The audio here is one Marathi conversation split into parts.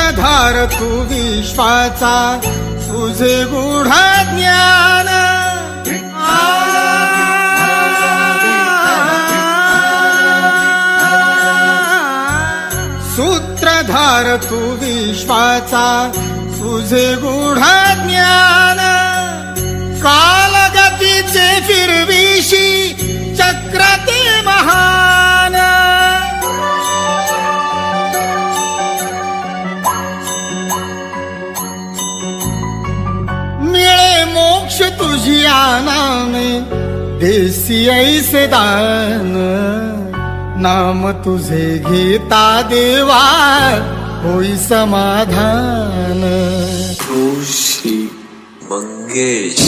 सूत्रधार तू विश्वाचा, तुझे गूढ ज्ञान सूत्रधार तू विश्वाचा, तुझे गूढ ज्ञान कालगतीचे फिरविशी चक्र ते महान. मिळे मोक्ष तुझिया नामे, देसी ऐसे दान. नाम तुझे घेता देवा, होई समाधान. ऋषी मंगेश.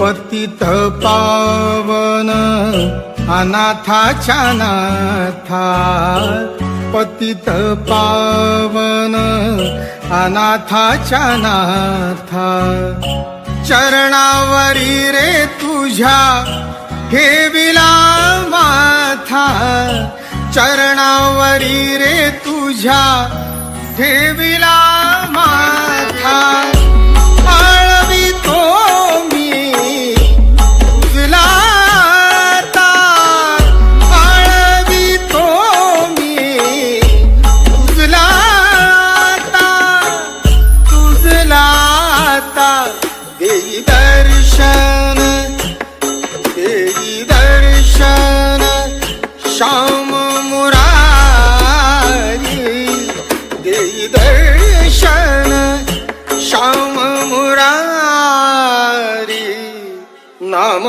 पतित पावन अनाथाच्या नाथा, पतित पावन अनाथाच्या नाथा. चरणावरी रे तुझ्या ठेविला माथा, चरणावरी रे तुझ्या ठेविला माथा. आळवितो देई दर्शन, देई दर्शन श्याम मुरारी. देई दर्शन श्याम मुरारी. नाम